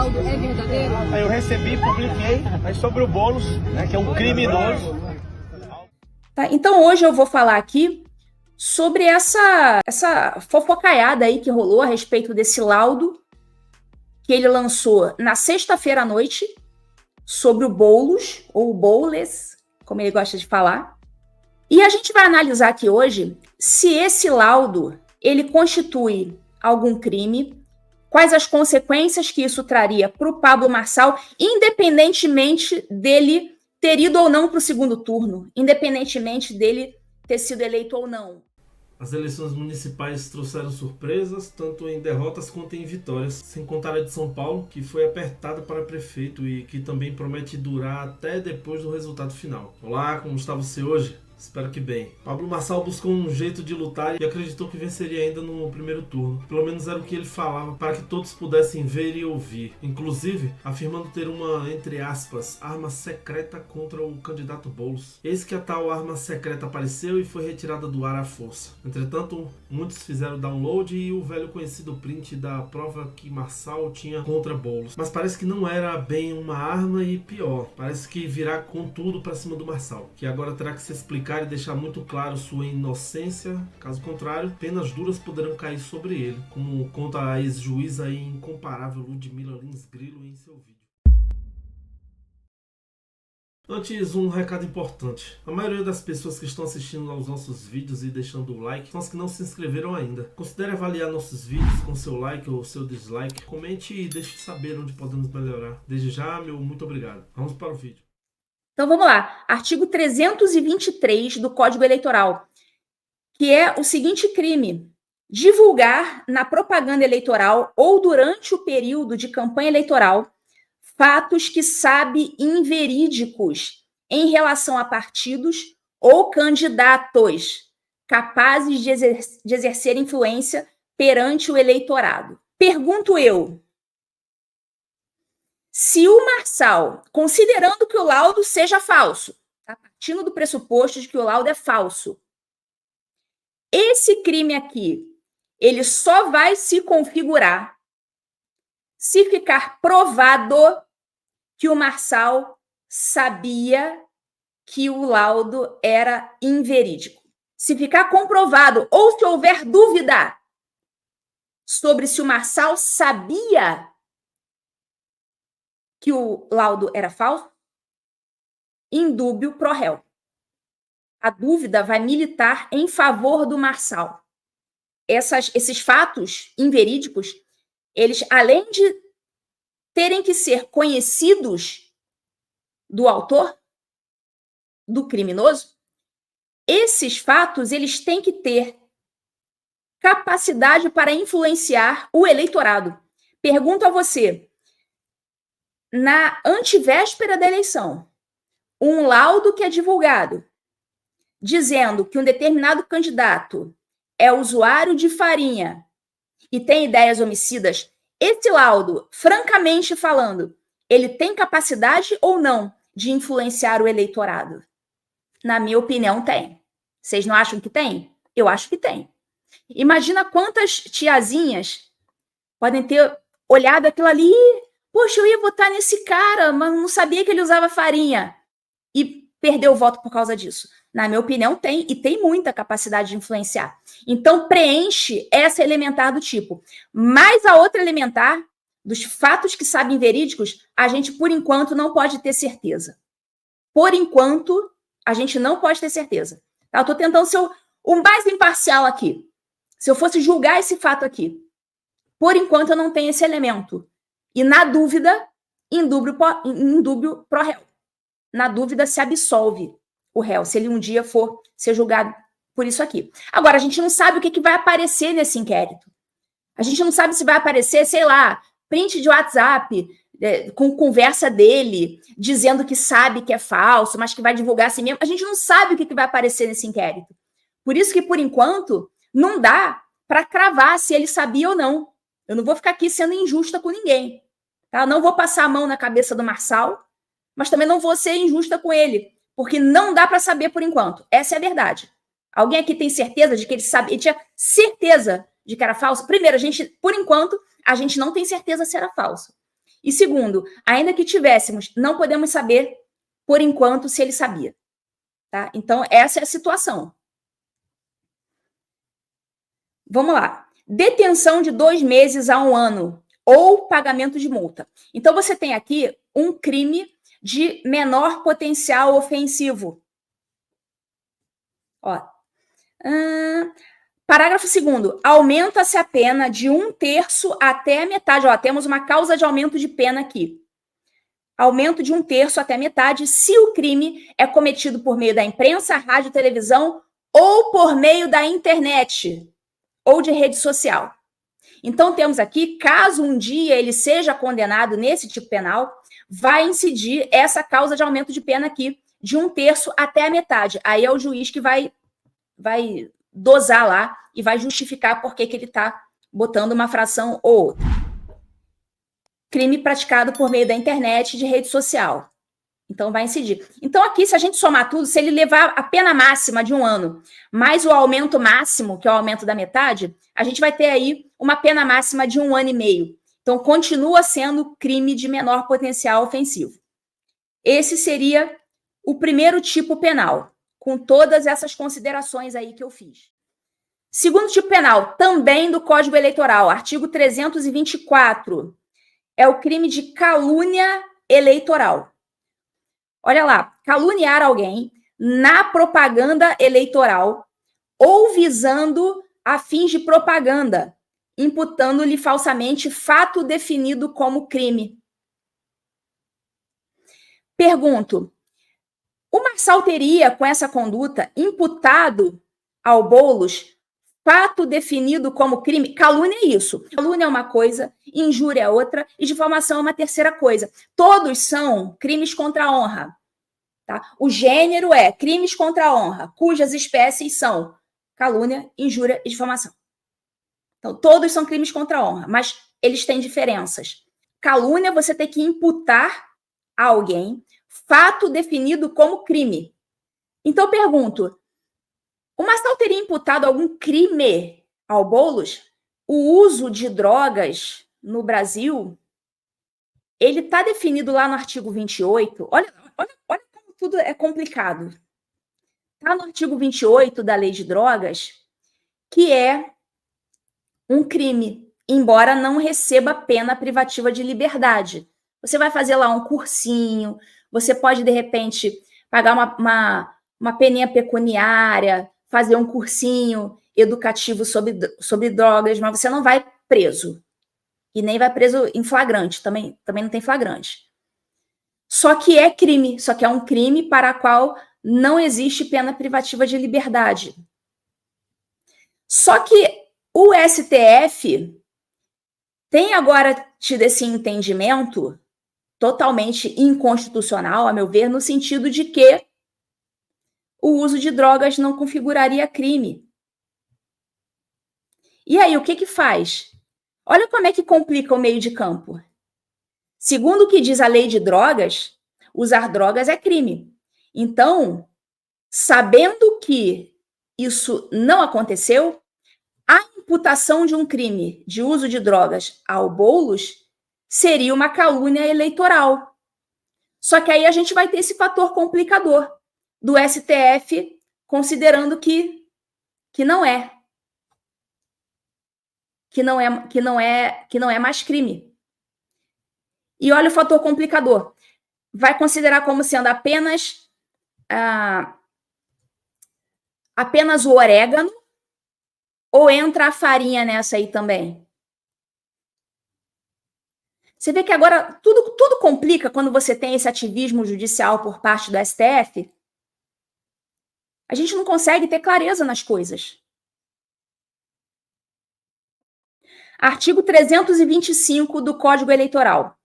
laudo é verdadeiro? Aí eu recebi, publiquei, mas sobre o Boulos, né, que é um criminoso. Tá, então hoje eu vou falar aqui sobre essa fofocaiada aí que rolou a respeito desse laudo que ele lançou na sexta-feira à noite sobre o Boulos, ou Boulos, como ele gosta de falar. E a gente vai analisar aqui hoje se esse laudo ele constitui algum crime, quais as consequências que isso traria para o Pablo Marçal, independentemente dele ter ido ou não para o segundo turno, independentemente dele ter sido eleito ou não. As eleições municipais trouxeram surpresas, tanto em derrotas quanto em vitórias, sem contar a de São Paulo, que foi apertada para prefeito e que também promete durar até depois do resultado final. Olá, como está você hoje? Espero que bem. Pablo Marçal buscou um jeito de lutar e acreditou que venceria ainda no primeiro turno. Pelo menos era o que ele falava, para que todos pudessem ver e ouvir. Inclusive, afirmando ter uma, entre aspas, arma secreta contra o candidato Boulos. Eis que a tal arma secreta apareceu e foi retirada do ar à força. Entretanto, muitos fizeram download e o velho conhecido print da prova que Marçal tinha contra Boulos. Mas parece que não era bem uma arma e pior, parece que virá com tudo para cima do Marçal, que agora terá que se explicar e deixar muito claro sua inocência, caso contrário, penas duras poderão cair sobre ele, como conta a ex-juíza e incomparável Ludmila Lins Grilo em seu vídeo. Antes, um recado importante. A maioria das pessoas que estão assistindo aos nossos vídeos e deixando o like são as que não se inscreveram ainda. Considere avaliar nossos vídeos com seu like ou seu dislike. Comente e deixe saber onde podemos melhorar. Desde já, meu muito obrigado. Vamos para o vídeo. Então vamos lá, artigo 323 do Código Eleitoral, que é o seguinte crime: divulgar na propaganda eleitoral ou durante o período de campanha eleitoral fatos que sabe inverídicos em relação a partidos ou candidatos capazes de exercer influência perante o eleitorado. Pergunto eu, se o Marçal, considerando que o laudo seja falso, tá partindo do pressuposto de que o laudo é falso, esse crime aqui, ele só vai se configurar se ficar provado que o Marçal sabia que o laudo era inverídico. Se ficar comprovado ou se houver dúvida sobre se o Marçal sabia que o laudo era falso, indúbio pro réu. A dúvida vai militar em favor do Marçal. Esses fatos inverídicos, eles, além de terem que ser conhecidos do autor, do criminoso, esses fatos, eles têm que ter capacidade para influenciar o eleitorado. Pergunto a você, na antevéspera da eleição, um laudo que é divulgado dizendo que um determinado candidato é usuário de farinha e tem ideias homicidas, esse laudo, francamente falando, ele tem capacidade ou não de influenciar o eleitorado? Na minha opinião, tem. Vocês não acham que tem? Eu acho que tem. Imagina quantas tiazinhas podem ter olhado aquilo ali. Poxa, eu ia votar nesse cara, mas não sabia que ele usava farinha. E perdeu o voto por causa disso. Na minha opinião, tem, e tem muita capacidade de influenciar. Então, preenche essa elementar do tipo. Mas a outra elementar, dos fatos que sabem verídicos, a gente, por enquanto, não pode ter certeza. Por enquanto, a gente não pode ter certeza. Tá? Eu estou tentando ser o mais imparcial aqui. Se eu fosse julgar esse fato aqui, por enquanto, eu não tenho esse elemento. E, na dúvida, indúbio pro réu. Na dúvida, se absolve o réu, se ele um dia for ser julgado por isso aqui. Agora, a gente não sabe o que vai aparecer nesse inquérito. A gente não sabe se vai aparecer, sei lá, print de WhatsApp, com conversa dele, dizendo que sabe que é falso, mas que vai divulgar assim mesmo. A gente não sabe o que vai aparecer nesse inquérito. Por isso que, por enquanto, não dá para cravar se ele sabia ou não. Eu não vou ficar aqui sendo injusta com ninguém. Tá? Eu não vou passar a mão na cabeça do Marçal, mas também não vou ser injusta com ele, porque não dá para saber por enquanto. Essa é a verdade. Alguém aqui tem certeza de que ele sabe? Ele tinha certeza de que era falso? Primeiro, por enquanto, a gente não tem certeza se era falso. E segundo, ainda que tivéssemos, não podemos saber, por enquanto, se ele sabia. Tá? Então, essa é a situação. Vamos lá. Detenção de 2 meses a 1 ano ou pagamento de multa. Então, você tem aqui um crime de menor potencial ofensivo. Ó. Parágrafo 2º. Aumenta-se a pena de 1/3 até a metade. Ó, temos uma causa de aumento de pena aqui. Aumento de 1/3 até a metade se o crime é cometido por meio da imprensa, rádio, televisão ou por meio da internet ou de rede social. Então, temos aqui, caso um dia ele seja condenado nesse tipo penal, vai incidir essa causa de aumento de pena aqui, de 1/3 até a metade. Aí é o juiz que vai dosar lá e vai justificar por que ele está botando uma fração ou outra. Crime praticado por meio da internet e de rede social. Então, vai incidir. Então, aqui, se a gente somar tudo, se ele levar a pena máxima de 1 ano, mais o aumento máximo, que é o aumento da metade, a gente vai ter aí uma pena máxima de 1 ano e meio. Então, continua sendo crime de menor potencial ofensivo. Esse seria o primeiro tipo penal, com todas essas considerações aí que eu fiz. Segundo tipo penal, também do Código Eleitoral, artigo 324, é o crime de calúnia eleitoral. Olha lá, caluniar alguém na propaganda eleitoral ou visando a fins de propaganda, imputando-lhe falsamente fato definido como crime. Pergunto, o Marçal teria, com essa conduta, imputado ao Boulos fato definido como crime? Calúnia é isso. Calúnia é uma coisa, injúria é outra e difamação é uma terceira coisa. Todos são crimes contra a honra. Tá? O gênero é crimes contra a honra, cujas espécies são calúnia, injúria e difamação. Então, todos são crimes contra a honra, mas eles têm diferenças. Calúnia, você tem que imputar a alguém fato definido como crime. Então, eu pergunto, o Marçal teria imputado algum crime ao Boulos? O uso de drogas no Brasil, ele está definido lá no artigo 28. Olha como tudo é complicado. Está no artigo 28 da Lei de Drogas, que é um crime, embora não receba pena privativa de liberdade. Você vai fazer lá um cursinho, você pode, de repente, pagar uma peninha pecuniária, fazer um cursinho educativo sobre drogas, mas você não vai preso. E nem vai preso em flagrante, também não tem flagrante. Só que é crime, só que é um crime para o qual não existe pena privativa de liberdade. Só que o STF tem agora tido esse entendimento totalmente inconstitucional, a meu ver, no sentido de que o uso de drogas não configuraria crime. E aí, o que faz? Olha como é que complica o meio de campo. Segundo o que diz a lei de drogas, usar drogas é crime. Então, sabendo que isso não aconteceu, a imputação de um crime de uso de drogas ao Boulos seria uma calúnia eleitoral. Só que aí a gente vai ter esse fator complicador do STF considerando que não é. Que não é mais crime. E olha o fator complicador. Vai considerar como sendo apenas o orégano ou entra a farinha nessa aí também? Você vê que agora tudo complica quando você tem esse ativismo judicial por parte do STF. A gente não consegue ter clareza nas coisas. Artigo 325 do Código Eleitoral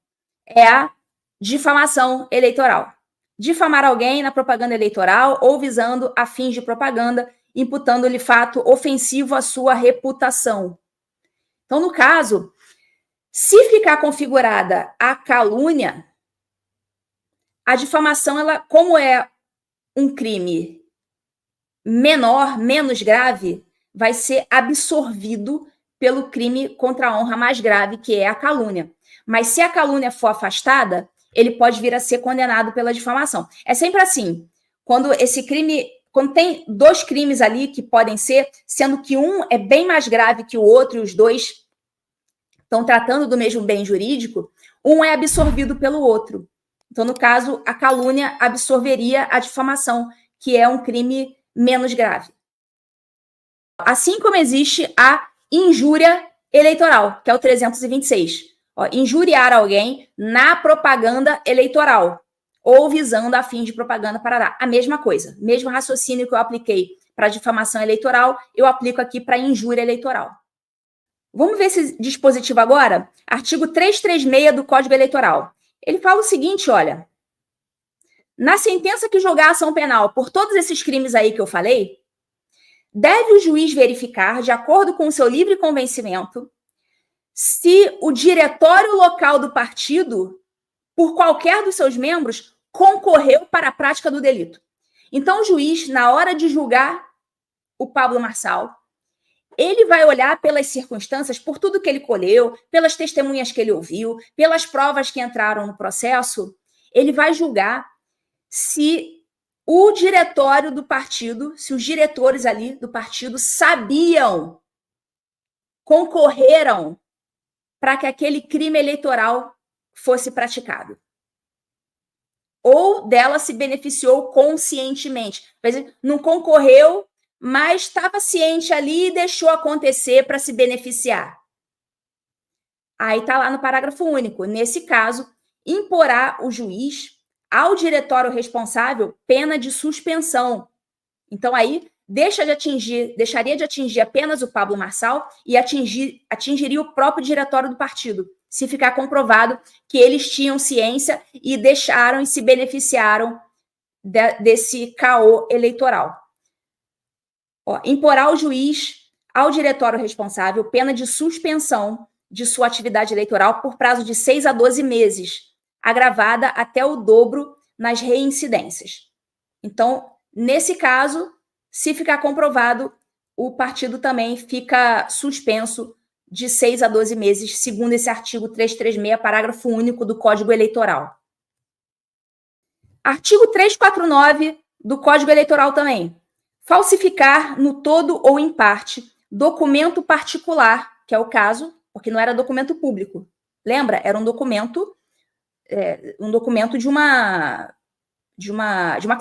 é a difamação eleitoral. Difamar alguém na propaganda eleitoral ou visando a fins de propaganda, imputando-lhe fato ofensivo à sua reputação. Então, no caso, se ficar configurada a calúnia, a difamação, ela, como é um crime menor, menos grave, vai ser absorvido pelo crime contra a honra mais grave, que é a calúnia. Mas se a calúnia for afastada, ele pode vir a ser condenado pela difamação. É sempre assim. Quando tem 2 crimes ali que podem ser, sendo que um é bem mais grave que o outro, e os dois estão tratando do mesmo bem jurídico, um é absorvido pelo outro. Então, no caso, a calúnia absorveria a difamação, que é um crime menos grave. Assim como existe a injúria eleitoral, que é o 326. Injuriar alguém na propaganda eleitoral ou visando a fim de propaganda parará. A mesma coisa, mesmo raciocínio que eu apliquei para difamação eleitoral, eu aplico aqui para injúria eleitoral. Vamos ver esse dispositivo agora? Artigo 336 do Código Eleitoral. Ele fala o seguinte, olha, na sentença que julgar a ação penal por todos esses crimes aí que eu falei, deve o juiz verificar, de acordo com o seu livre convencimento, se o diretório local do partido, por qualquer dos seus membros, concorreu para a prática do delito. Então, o juiz, na hora de julgar o Pablo Marçal, ele vai olhar pelas circunstâncias, por tudo que ele colheu, pelas testemunhas que ele ouviu, pelas provas que entraram no processo, ele vai julgar se o diretório do partido, se os diretores ali do partido sabiam, concorreram para que aquele crime eleitoral fosse praticado. Ou dela se beneficiou conscientemente. Não concorreu, mas estava ciente ali e deixou acontecer para se beneficiar. Aí está lá no parágrafo único. Nesse caso, imporá o juiz ao diretório responsável pena de suspensão. Então, aí deixaria de atingir apenas o Pablo Marçal e atingiria o próprio diretório do partido, se ficar comprovado que eles tinham ciência e deixaram e se beneficiaram desse caô eleitoral. Imporá o juiz ao diretório responsável pena de suspensão de sua atividade eleitoral por prazo de 6 a 12 meses, agravada até o dobro nas reincidências. Então, nesse caso, se ficar comprovado, o partido também fica suspenso de 6 a 12 meses, segundo esse artigo 336, parágrafo único do Código Eleitoral. Artigo 349 do Código Eleitoral também. Falsificar no todo ou em parte documento particular, que é o caso, porque não era documento público. Lembra? Era um documento de uma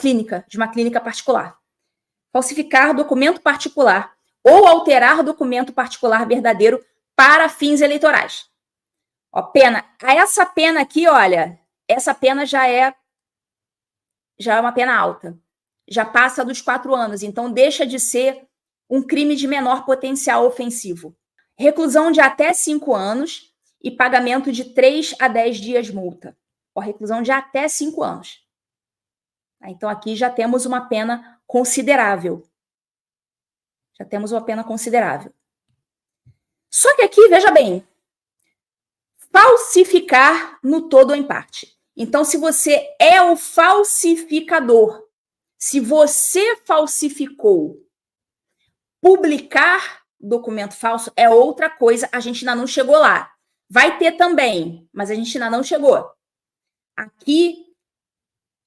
clínica particular. Falsificar documento particular ou alterar documento particular verdadeiro para fins eleitorais. Pena. Essa pena aqui, olha, essa pena já é uma pena alta. Já passa dos 4 anos, então deixa de ser um crime de menor potencial ofensivo. Reclusão de até 5 anos e pagamento de 3 a 10 dias multa. Reclusão de até 5 anos. Então, aqui já temos uma pena considerável. Só que aqui, veja bem, falsificar no todo ou em parte. Então, se você é o falsificador, se você falsificou, publicar documento falso é outra coisa, a gente ainda não chegou lá. Vai ter também, mas a gente ainda não chegou. Aqui,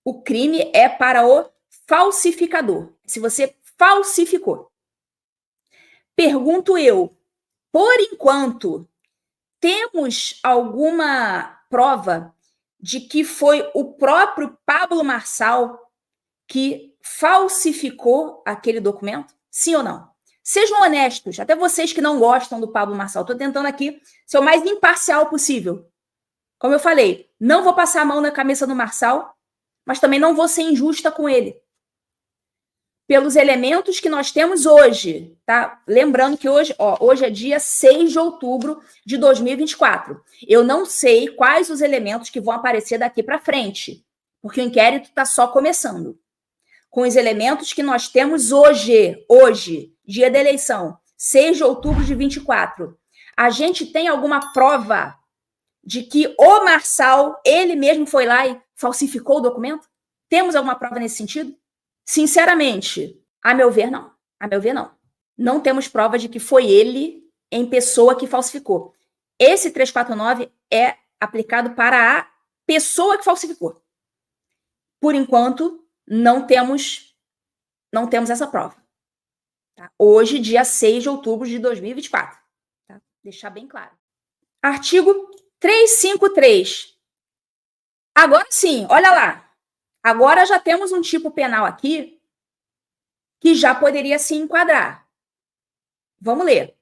o crime é para o falsificador. Se você falsificou. Pergunto eu, por enquanto, temos alguma prova de que foi o próprio Pablo Marçal que falsificou aquele documento? Sim ou não? Sejam honestos, até vocês que não gostam do Pablo Marçal. Estou tentando aqui ser o mais imparcial possível. Como eu falei, não vou passar a mão na cabeça do Marçal, mas também não vou ser injusta com ele. Pelos elementos que nós temos hoje, tá? Lembrando que hoje é dia 6 de outubro de 2024. Eu não sei quais os elementos que vão aparecer daqui para frente, porque o inquérito está só começando. Com os elementos que nós temos hoje, dia da eleição, 6 de outubro de 24, a gente tem alguma prova de que o Marçal, ele mesmo foi lá e falsificou o documento? Temos alguma prova nesse sentido? Sinceramente, a meu ver, não. Não temos prova de que foi ele, em pessoa, que falsificou. Esse 349 é aplicado para a pessoa que falsificou. Por enquanto, não temos essa prova. Tá? Hoje, dia 6 de outubro de 2024. Tá? Deixar bem claro. Artigo 353. Agora sim, olha lá. Agora já temos um tipo penal aqui que já poderia se enquadrar. Vamos ler.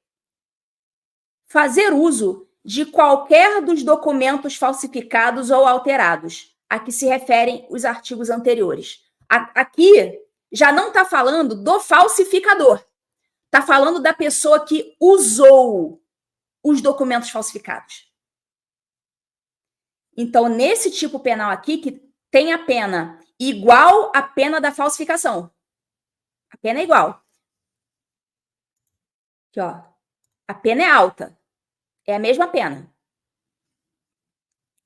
Fazer uso de qualquer dos documentos falsificados ou alterados, a que se referem os artigos anteriores. Aqui já não está falando do falsificador. Está falando da pessoa que usou os documentos falsificados. Então, nesse tipo penal aqui, que tem a pena igual à pena da falsificação. A pena é igual. Aqui, ó. A pena é alta. É a mesma pena.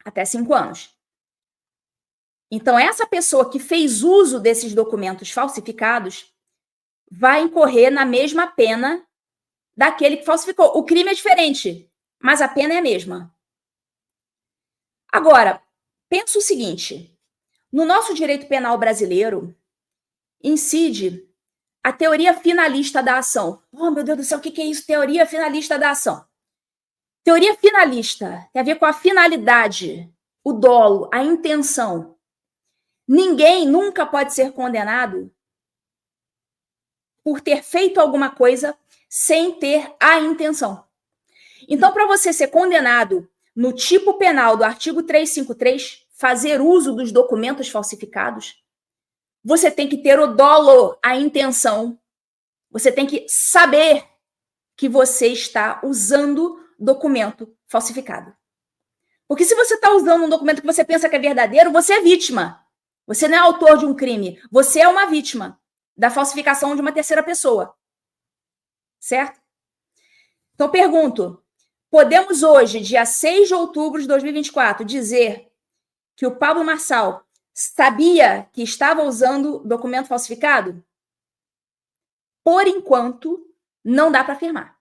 Até 5 anos. Então, essa pessoa que fez uso desses documentos falsificados vai incorrer na mesma pena daquele que falsificou. O crime é diferente, mas a pena é a mesma. Agora, pensa o seguinte. No nosso direito penal brasileiro, incide a teoria finalista da ação. Oh, meu Deus do céu, o que é isso? Teoria finalista da ação. Teoria finalista tem a ver com a finalidade, o dolo, a intenção. Ninguém nunca pode ser condenado por ter feito alguma coisa sem ter a intenção. Então, para você ser condenado no tipo penal do artigo 353, fazer uso dos documentos falsificados, você tem que ter o dolo, a intenção. Você tem que saber que você está usando documento falsificado. Porque se você está usando um documento que você pensa que é verdadeiro, você é vítima. Você não é autor de um crime. Você é uma vítima da falsificação de uma terceira pessoa. Certo? Então, pergunto, podemos hoje, dia 6 de outubro de 2024, dizer que o Pablo Marçal sabia que estava usando documento falsificado? Por enquanto, não dá para afirmar.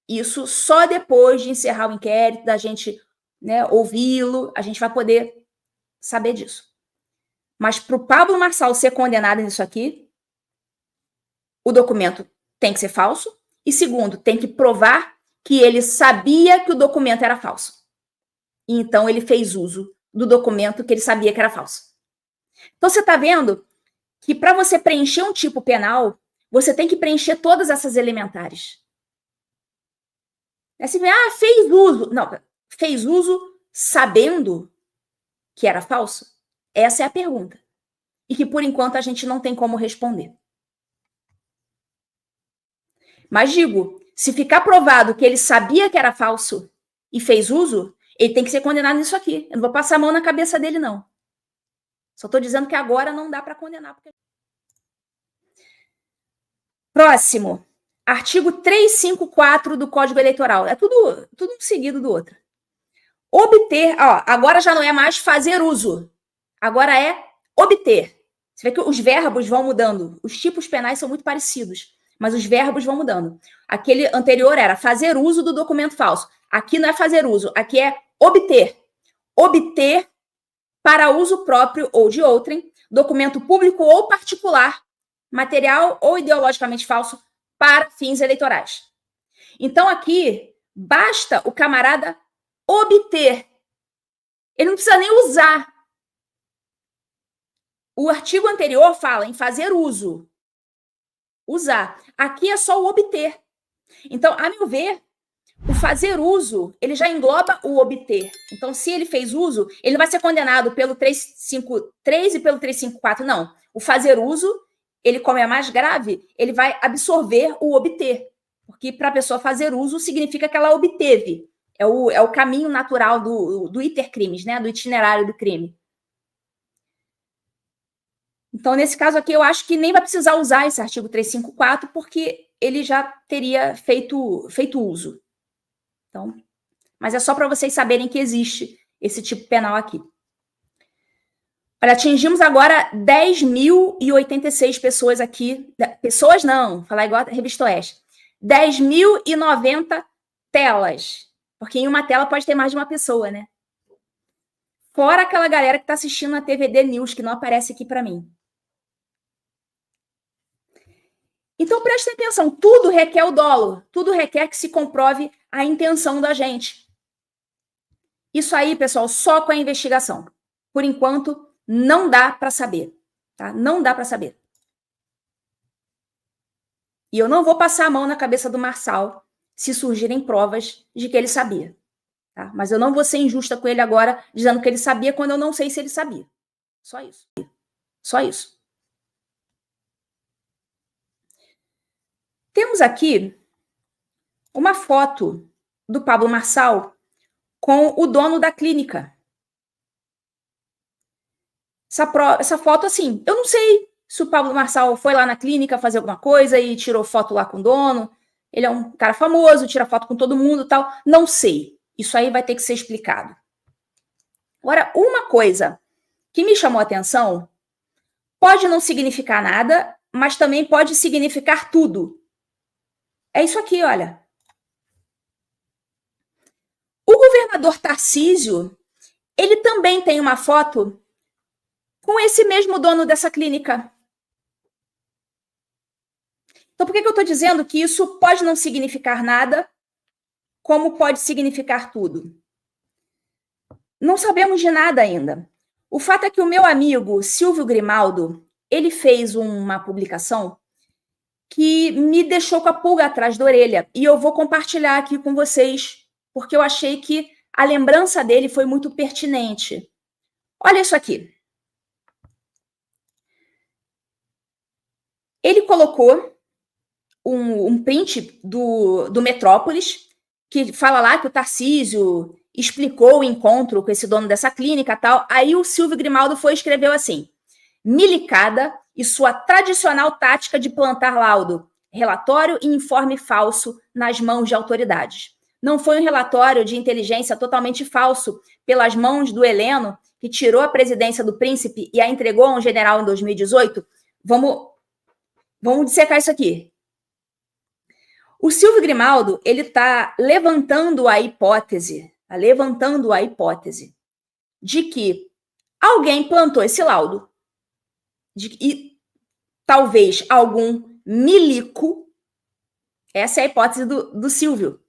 Isso só depois de encerrar o inquérito, da gente, né, ouvi-lo, a gente vai poder saber disso. Mas para o Pablo Marçal ser condenado nisso aqui, o documento tem que ser falso. E segundo, tem que provar que ele sabia que o documento era falso. E então ele fez uso do documento que ele sabia que era falso. Então você está vendo que para você preencher um tipo penal, você tem que preencher todas essas elementares. Assim, fez uso. Não, fez uso sabendo que era falso? Essa é a pergunta. E que por enquanto a gente não tem como responder. Mas digo, se ficar provado que ele sabia que era falso e fez uso, ele tem que ser condenado nisso aqui. Eu não vou passar a mão na cabeça dele, não. Só estou dizendo que agora não dá para condenar. Porque... Próximo. Artigo 354 do Código Eleitoral. É tudo um seguido do outro. Obter, agora já não é mais fazer uso. Agora é obter. Você vê que os verbos vão mudando. Os tipos penais são muito parecidos, mas os verbos vão mudando. Aquele anterior era fazer uso do documento falso. Aqui não é fazer uso, aqui é obter. Obter para uso próprio ou de outrem, documento público ou particular, material ou ideologicamente falso, para fins eleitorais. Então, aqui, basta o camarada obter. Ele não precisa nem usar. O artigo anterior fala em fazer uso. Usar. Aqui é só o obter. Então, a meu ver, o fazer uso, ele já engloba o obter. Então, se ele fez uso, ele não vai ser condenado pelo 353 e pelo 354, não. O fazer uso, ele, como é mais grave, ele vai absorver o obter. Porque para a pessoa fazer uso, significa que ela obteve. É o caminho natural do itercrimes, né? Do itinerário do crime. Então, nesse caso aqui, eu acho que nem vai precisar usar esse artigo 354, porque ele já teria feito uso. Então, mas é só para vocês saberem que existe esse tipo penal aqui. Olha, atingimos agora 10.086 pessoas aqui. Pessoas não, falar igual a Revista Oeste. 10.090 telas. Porque em uma tela pode ter mais de uma pessoa, né? Fora aquela galera que está assistindo na TVD News, que não aparece aqui para mim. Então, prestem atenção, tudo requer o dolo, tudo requer que se comprove a intenção da gente. Isso aí, pessoal, só com a investigação. Por enquanto, não dá para saber, tá? Não dá para saber. E eu não vou passar a mão na cabeça do Marçal se surgirem provas de que ele sabia, tá? Mas eu não vou ser injusta com ele agora, dizendo que ele sabia quando eu não sei se ele sabia. Só isso. Só isso. Temos aqui uma foto do Pablo Marçal com o dono da clínica. Essa foto, assim, eu não sei se o Pablo Marçal foi lá na clínica fazer alguma coisa e tirou foto lá com o dono. Ele é um cara famoso, tira foto com todo mundo e tal. Não sei. Isso aí vai ter que ser explicado. Agora, uma coisa que me chamou a atenção pode não significar nada, mas também pode significar tudo. É isso aqui, olha. O governador Tarcísio, ele também tem uma foto com esse mesmo dono dessa clínica. Então, por que eu estou dizendo que isso pode não significar nada, como pode significar tudo? Não sabemos de nada ainda. O fato é que o meu amigo Silvio Grimaldo, ele fez uma publicação que me deixou com a pulga atrás da orelha. E eu vou compartilhar aqui com vocês, porque eu achei que a lembrança dele foi muito pertinente. Olha isso aqui. Ele colocou um print do Metrópolis, que fala lá que o Tarcísio explicou o encontro com esse dono dessa clínica e tal. Aí o Silvio Grimaldo foi e escreveu assim: milicada e sua tradicional tática de plantar laudo, relatório e informe falso nas mãos de autoridades. Não foi um relatório de inteligência totalmente falso pelas mãos do Heleno, que tirou a presidência do príncipe e a entregou a um general em 2018? Vamos dissecar isso aqui. O Silvio Grimaldo, ele está levantando a hipótese de que alguém plantou esse laudo, e talvez algum milico, essa é a hipótese do Silvio,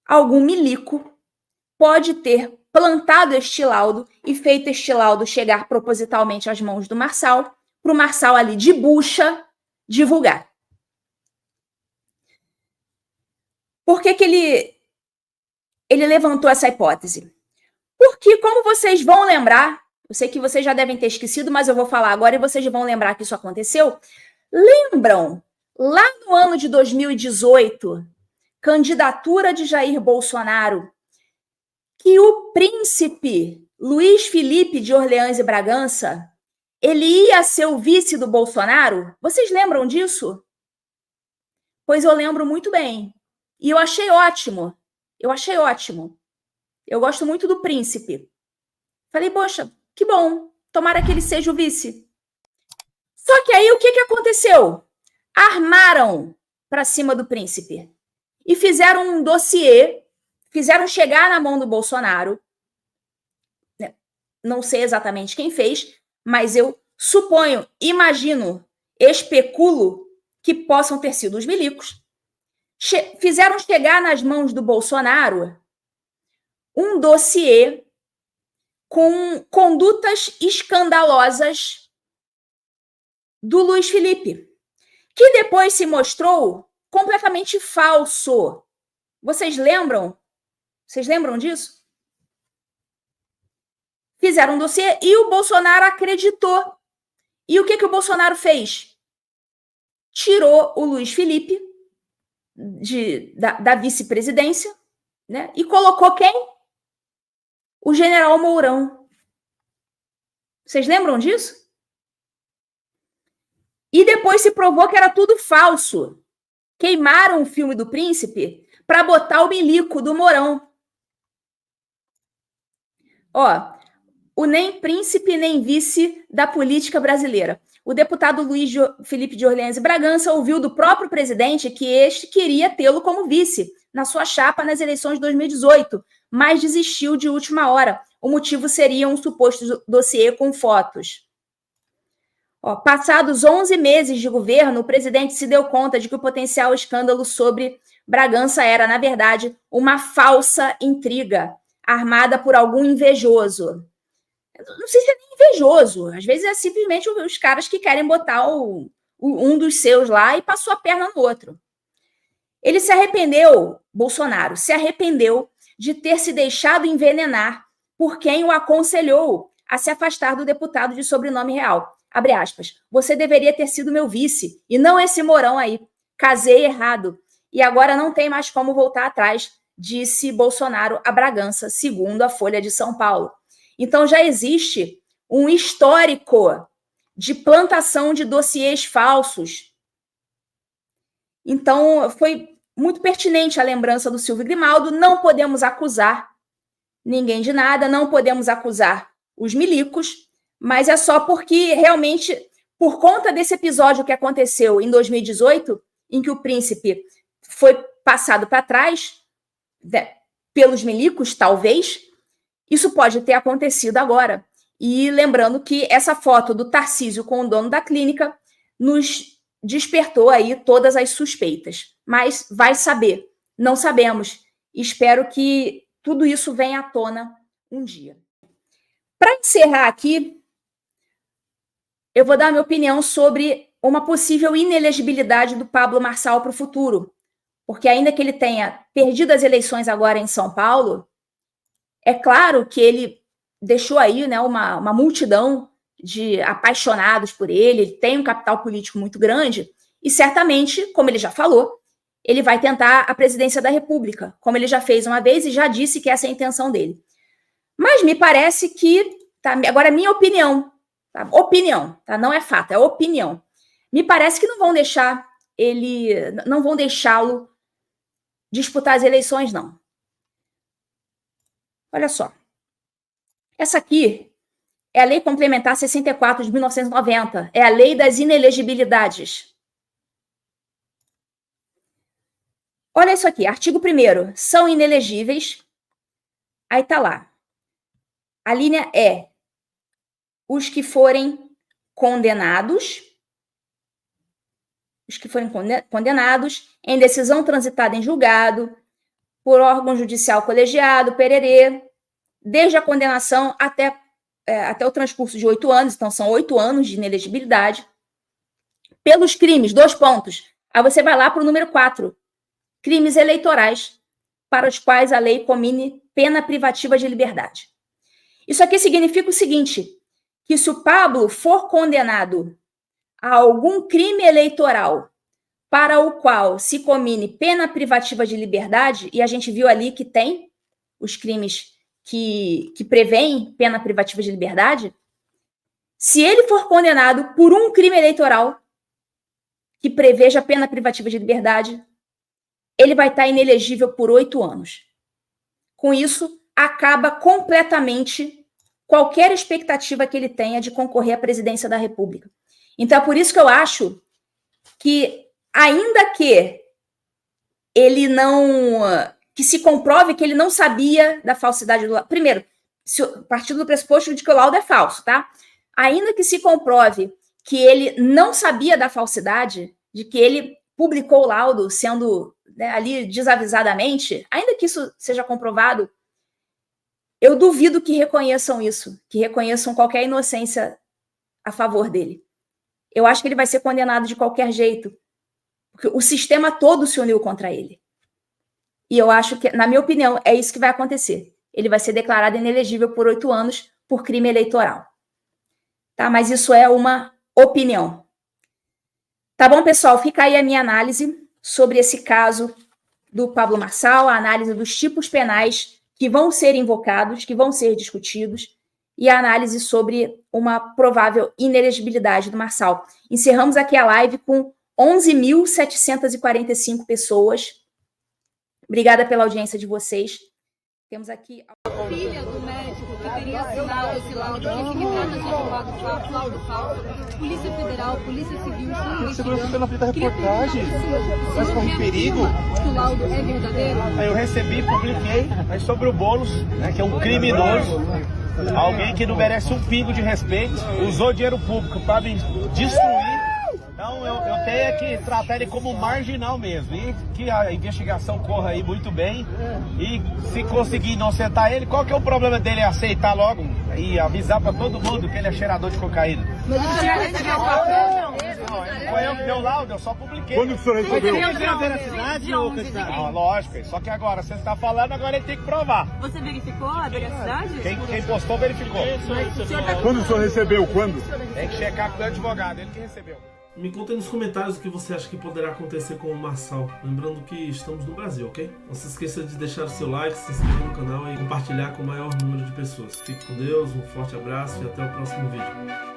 algum milico pode ter plantado este laudo e feito este laudo chegar propositalmente às mãos do Marçal, para o Marçal ali de bucha divulgar. Por que ele levantou essa hipótese? Porque, como vocês vão lembrar, eu sei que vocês já devem ter esquecido, mas eu vou falar agora e vocês vão lembrar que isso aconteceu. Lembram, lá no ano de 2018, candidatura de Jair Bolsonaro, que o príncipe Luiz Felipe de Orleans e Bragança, ele ia ser o vice do Bolsonaro? Vocês lembram disso? Pois eu lembro muito bem. E eu achei ótimo. Eu gosto muito do príncipe. Falei, poxa, que bom. Tomara que ele seja o vice. Só que aí o que aconteceu? Armaram para cima do príncipe. E fizeram um dossiê, fizeram chegar na mão do Bolsonaro. Não sei exatamente quem fez, mas eu suponho, imagino, especulo que possam ter sido os milicos. Fizeram chegar nas mãos do Bolsonaro um dossiê com condutas escandalosas do Luiz Felipe, que depois se mostrou completamente falso. Vocês lembram? Vocês lembram disso? Fizeram um dossiê e o Bolsonaro acreditou. E o que o Bolsonaro fez? Tirou o Luiz Felipe da vice-presidência, né? E colocou quem? O general Mourão. Vocês lembram disso? E depois se provou que era tudo falso. Queimaram o filme do príncipe para botar o milico do Mourão. Ó, o nem príncipe nem vice da política brasileira. O deputado Luiz Felipe de Orleans e Bragança ouviu do próprio presidente que este queria tê-lo como vice na sua chapa nas eleições de 2018, mas desistiu de última hora. o motivo seria um suposto dossiê com fotos. Passados 11 meses de governo, o presidente se deu conta de que o potencial escândalo sobre Bragança era, na verdade, uma falsa intriga armada por algum invejoso. Não sei se é nem invejoso, às vezes é simplesmente os caras que querem botar um dos seus lá e passou a perna no outro. Ele se arrependeu, Bolsonaro, se arrependeu de ter se deixado envenenar por quem o aconselhou a se afastar do deputado de sobrenome real. Abre aspas. Você deveria ter sido meu vice e não esse Mourão aí. Casei errado. E agora não tem mais como voltar atrás, disse Bolsonaro a Bragança, segundo a Folha de São Paulo. Então já existe um histórico de plantação de dossiês falsos. Então foi muito pertinente a lembrança do Silvio Grimaldo. Não podemos acusar ninguém de nada, não podemos acusar os milicos, mas é só porque realmente, por conta desse episódio que aconteceu em 2018, em que o príncipe foi passado para trás, né, pelos milicos, talvez, isso pode ter acontecido agora. E lembrando que essa foto do Tarcísio com o dono da clínica nos despertou aí todas as suspeitas. Mas vai saber, não sabemos. Espero que tudo isso venha à tona um dia. Para encerrar aqui, eu vou dar a minha opinião sobre uma possível inelegibilidade do Pablo Marçal para o futuro. Porque ainda que ele tenha perdido as eleições agora em São Paulo, é claro que ele deixou aí, né, uma multidão de apaixonados por ele tem um capital político muito grande e certamente, como ele já falou, ele vai tentar a presidência da República, como ele já fez uma vez e já disse que essa é a intenção dele. Mas me parece que, tá, agora é minha opinião, tá? Opinião, tá? Não é fato, é opinião. Me parece que não vão deixá-lo disputar as eleições, não. Olha só. Essa aqui é a Lei Complementar 64 de 1990. É a Lei das Inelegibilidades. Olha isso aqui, artigo 1º. São inelegíveis. Aí tá lá. A linha é os que forem condenados. Os que forem condenados em decisão transitada em julgado, por órgão judicial colegiado, pererê, desde a condenação até o transcurso de 8 anos, então são 8 anos de inelegibilidade, pelos crimes, 2 pontos. Aí você vai lá para o número 4, crimes eleitorais, para os quais a lei comine pena privativa de liberdade. Isso aqui significa o seguinte, que se o Pablo for condenado a algum crime eleitoral para o qual se comine pena privativa de liberdade, e a gente viu ali que tem os crimes que prevêem pena privativa de liberdade, se ele for condenado por um crime eleitoral que preveja pena privativa de liberdade, ele vai estar inelegível por 8 anos. Com isso, acaba completamente qualquer expectativa que ele tenha de concorrer à presidência da República. Então, é por isso que eu acho que, ainda que ele não... que se comprove que ele não sabia da falsidade do laudo. Primeiro, partindo do pressuposto de que o laudo é falso, tá? Ainda que se comprove que ele não sabia da falsidade, de que ele publicou o laudo sendo, né, ali desavisadamente, ainda que isso seja comprovado, eu duvido que reconheçam isso, que reconheçam qualquer inocência a favor dele. Eu acho que ele vai ser condenado de qualquer jeito, porque o sistema todo se uniu contra ele. E eu acho que, na minha opinião, é isso que vai acontecer. Ele vai ser declarado inelegível por 8 anos por crime eleitoral. Tá? Mas isso é uma opinião. Tá bom, pessoal? Fica aí a minha análise sobre esse caso do Pablo Marçal, a análise dos tipos penais que vão ser invocados, que vão ser discutidos, e a análise sobre uma provável inelegibilidade do Marçal. Encerramos aqui a live com 11.745 pessoas. Obrigada pela audiência de vocês. Temos aqui... Filha do médico que teria assinado esse laudo, que me trata de laudo falso. Polícia Federal, Polícia Civil estão investigando. Você não fez a reportagem, mas corre perigo. Que o laudo é verdadeiro? Aí eu recebi, publiquei, aí sobre o Boulos, né, que é um criminoso, alguém que não merece um pingo de respeito, usou dinheiro público para me destruir. Então eu tenho que tratar ele como marginal mesmo, e que a investigação corra aí muito bem, e se conseguir inocentar ele, qual que é o problema dele aceitar logo e avisar para todo mundo que ele é cheirador de cocaína? Mas o senhor recebeu o papel? Não foi eu que deu laudo, eu só publiquei. Quando o senhor recebeu? Ah, lógico, só que agora você está falando, agora ele tem que provar. Você verificou a veracidade? Quem postou verificou. Quando o senhor recebeu? Quando? Tem que checar com o advogado, ele que recebeu. Me conta aí nos comentários o que você acha que poderá acontecer com o Marçal. Lembrando que estamos no Brasil, ok? Não se esqueça de deixar o seu like, se inscrever no canal e compartilhar com o maior número de pessoas. Fique com Deus, um forte abraço e até o próximo vídeo.